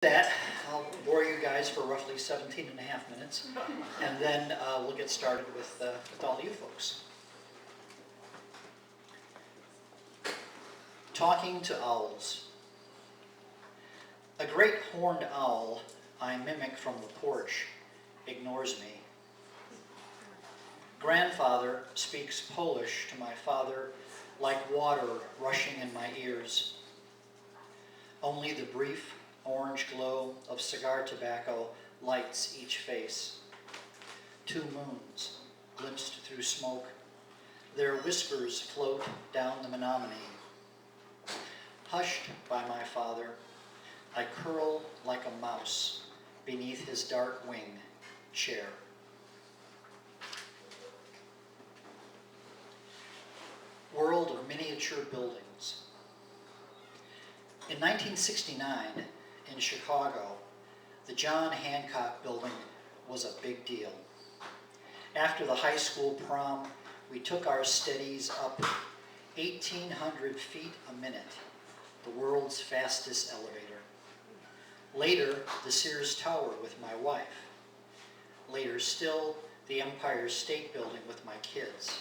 That, I'll bore you guys for roughly 17 and a half minutes, and then we'll get started with all you folks. Talking to owls. A great horned owl I mimic from the porch ignores me. Grandfather speaks Polish to my father like water rushing in my ears. Only the brief orange glow of cigar tobacco lights each face. 2 moons glimpsed through smoke. Their whispers float down the Menominee. Hushed by my father, I curl like a mouse beneath his dark wing chair. World of miniature buildings. In 1969, in Chicago, the John Hancock building was a big deal. After the high school prom, we took our steadies up 1,800 feet a minute, the world's fastest elevator. Later, the Sears Tower with my wife. Later still, the Empire State Building with my kids.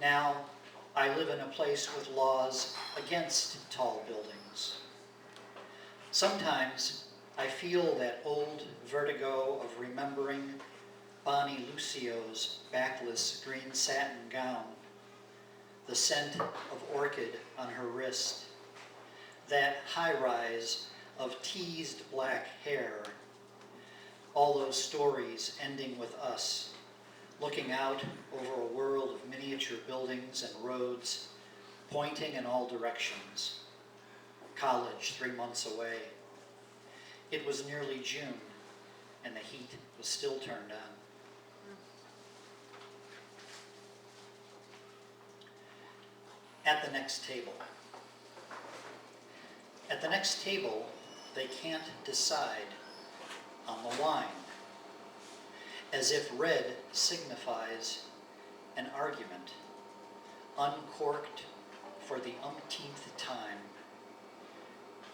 Now, I live in a place with laws against tall buildings. Sometimes I feel that old vertigo of remembering Bonnie Lucio's backless green satin gown, the scent of orchid on her wrist, that high-rise of teased black hair, all those stories ending with us, looking out over a world of miniature buildings and roads, pointing in all directions. College 3 months away. It was nearly June, and the heat was still turned on. At the next table. At the next table, they can't decide on the wine, as if red signifies an argument, uncorked for the umpteenth time.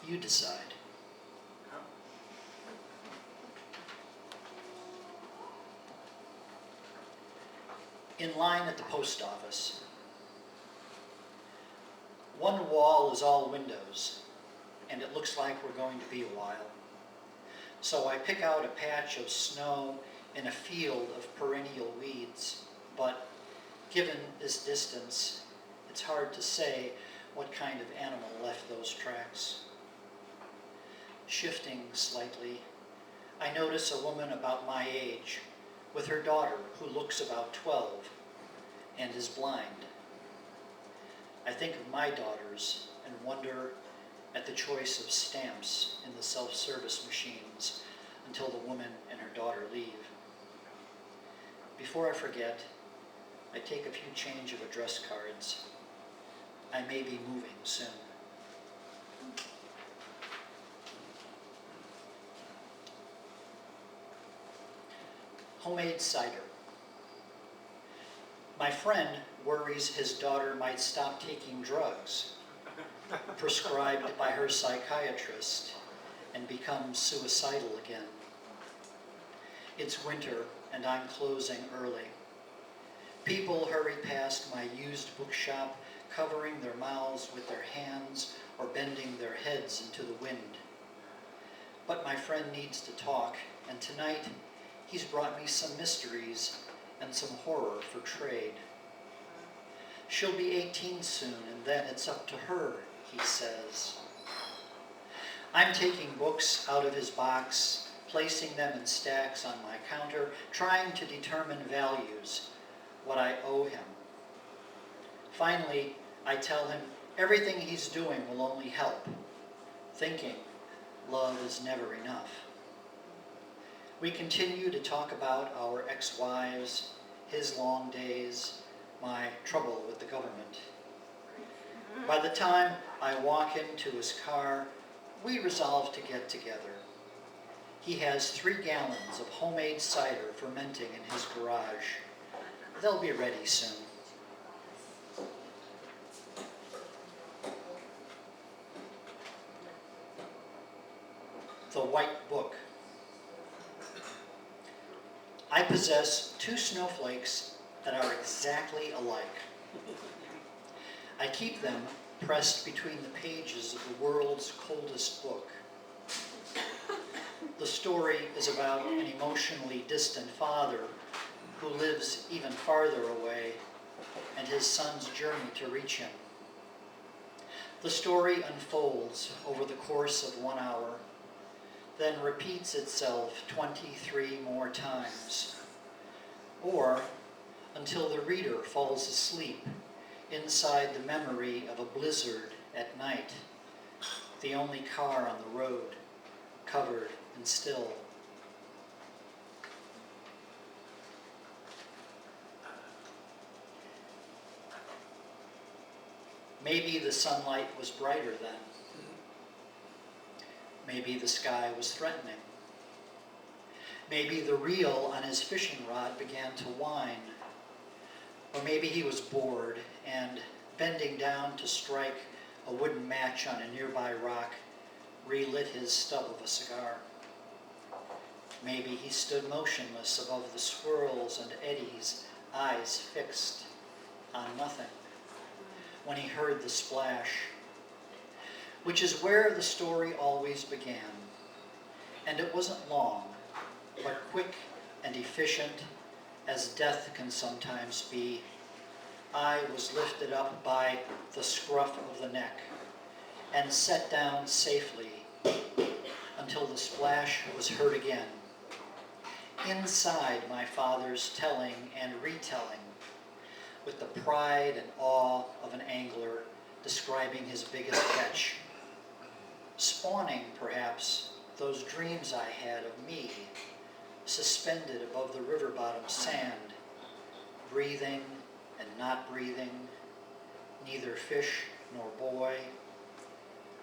You decide. In line at the post office. One wall is all windows, and it looks like we're going to be a while. So I pick out a patch of snow in a field of perennial weeds, but given this distance, it's hard to say what kind of animal left those tracks. Shifting slightly, I notice a woman about my age with her daughter who looks about 12 and is blind. I think of my daughters and wonder at the choice of stamps in the self-service machines until the woman and her daughter leave. Before I forget, I take a few change of address cards. I may be moving soon. Homemade cider. My friend worries his daughter might stop taking drugs prescribed by her psychiatrist and become suicidal again. It's winter and I'm closing early. People hurry past my used bookshop, covering their mouths with their hands or bending their heads into the wind. But my friend needs to talk, and tonight he's brought me some mysteries and some horror for trade. She'll be 18 soon, and then it's up to her, he says. I'm taking books out of his box, placing them in stacks on my counter, trying to determine values, what I owe him. Finally, I tell him everything he's doing will only help, thinking love is never enough. We continue to talk about our ex-wives, his long days, my trouble with the government. By the time I walk into his car, we resolve to get together. He has 3 gallons of homemade cider fermenting in his garage. They'll be ready soon. The White Book. I possess 2 snowflakes that are exactly alike. I keep them pressed between the pages of the world's coldest book. The story is about an emotionally distant father who lives even farther away and his son's journey to reach him. The story unfolds over the course of 1 hour, then repeats itself 23 more times, or until the reader falls asleep inside the memory of a blizzard at night, the only car on the road, covered and still. Maybe the sunlight was brighter then. Maybe the sky was threatening. Maybe the reel on his fishing rod began to whine. Or maybe he was bored and, bending down to strike a wooden match on a nearby rock, relit his stub of a cigar. Maybe he stood motionless above the swirls and eddies, eyes fixed on nothing, when he heard the splash, which is where the story always began. And it wasn't long, but quick and efficient, as death can sometimes be. I was lifted up by the scruff of the neck and set down safely until the splash was heard again, inside my father's telling and retelling, with the pride and awe of an angler describing his biggest catch, spawning, perhaps, those dreams I had of me, suspended above the river bottom sand, breathing and not breathing, neither fish nor boy,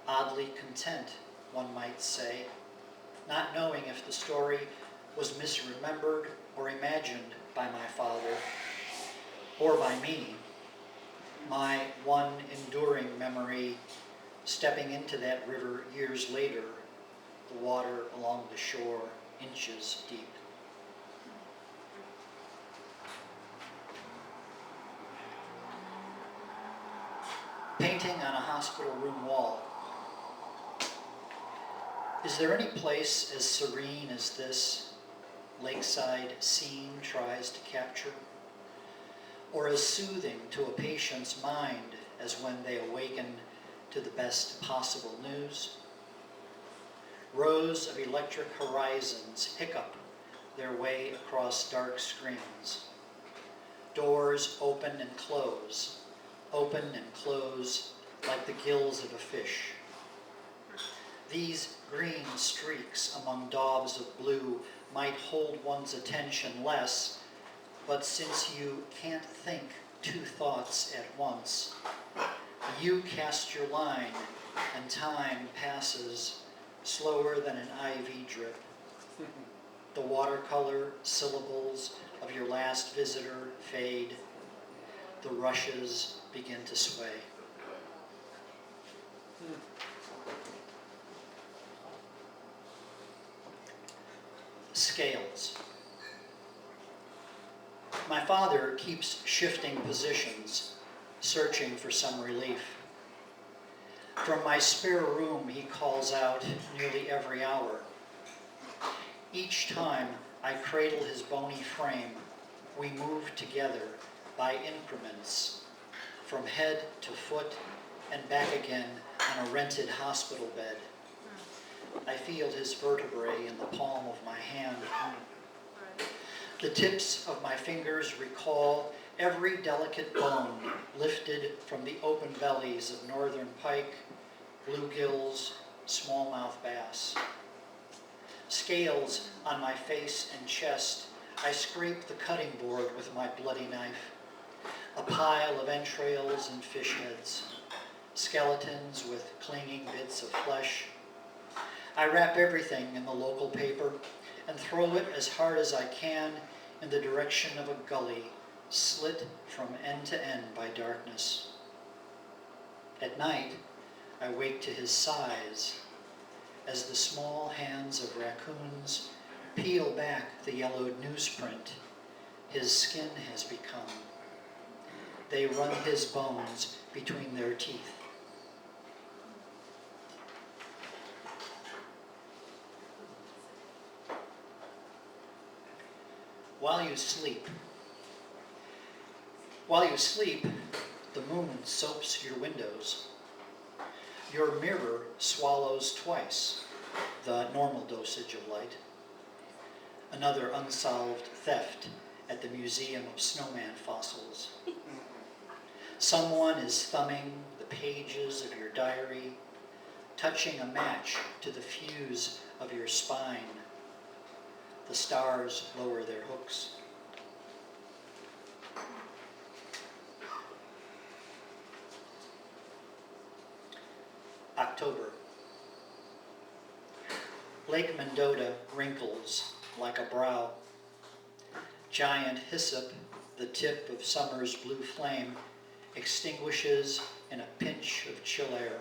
oddly content, one might say, not knowing if the story was misremembered or imagined by my father, or by me, my one enduring memory, stepping into that river years later, the water along the shore inches deep. Painting on a hospital room wall. Is there any place as serene as this lakeside scene tries to capture? Or as soothing to a patient's mind as when they awaken to the best possible news? Rows of electric horizons hiccup their way across dark screens. Doors open and close like the gills of a fish. These green streaks among daubs of blue might hold one's attention less, but since you can't think 2 thoughts at once, you cast your line and time passes slower than an IV drip. The watercolor syllables of your last visitor fade. The rushes begin to sway. Scales. My father keeps shifting positions, searching for some relief. From my spare room, he calls out nearly every hour. Each time I cradle his bony frame, we move together by increments, from head to foot and back again on a rented hospital bed. I feel his vertebrae in the palm of my hand. The tips of my fingers recall every delicate bone lifted from the open bellies of northern pike, bluegills, smallmouth bass. Scales on my face and chest, I scrape the cutting board with my bloody knife. A pile of entrails and fish heads, skeletons with clinging bits of flesh. I wrap everything in the local paper and throw it as hard as I can in the direction of a gully slit from end to end by darkness. At night, I wake to his sighs, as the small hands of raccoons peel back the yellowed newsprint his skin has become. They run his bones between their teeth. While you sleep, the moon soaps your windows. Your mirror swallows twice the normal dosage of light. Another unsolved theft at the Museum of Snowman Fossils. Someone is thumbing the pages of your diary, touching a match to the fuse of your spine. The stars lower their hooks. October. Lake Mendota wrinkles like a brow. Giant hyssop, the tip of summer's blue flame, extinguishes in a pinch of chill air.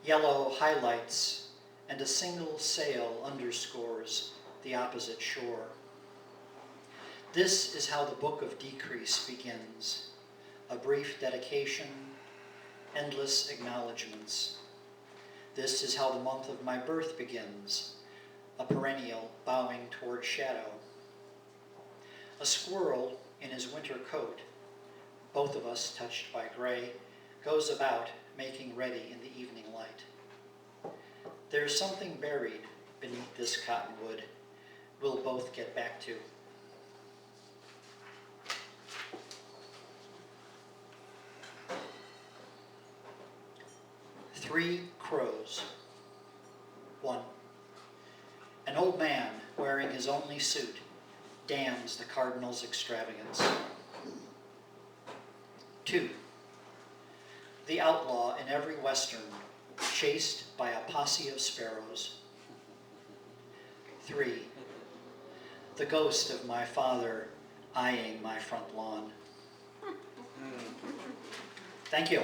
Yellow highlights and a single sail underscores the opposite shore. This is how the book of decrease begins. A brief dedication, endless acknowledgments. This is how the month of my birth begins, a perennial bowing toward shadow. A squirrel in his winter coat, both of us touched by gray, goes about making ready in the evening light. There's something buried beneath this cottonwood we'll both get back to. Three crows. 1. An old man wearing his only suit damns the cardinal's extravagance. 2. The outlaw in every western, chased by a posse of sparrows. 3. The ghost of my father eyeing my front lawn. Thank you.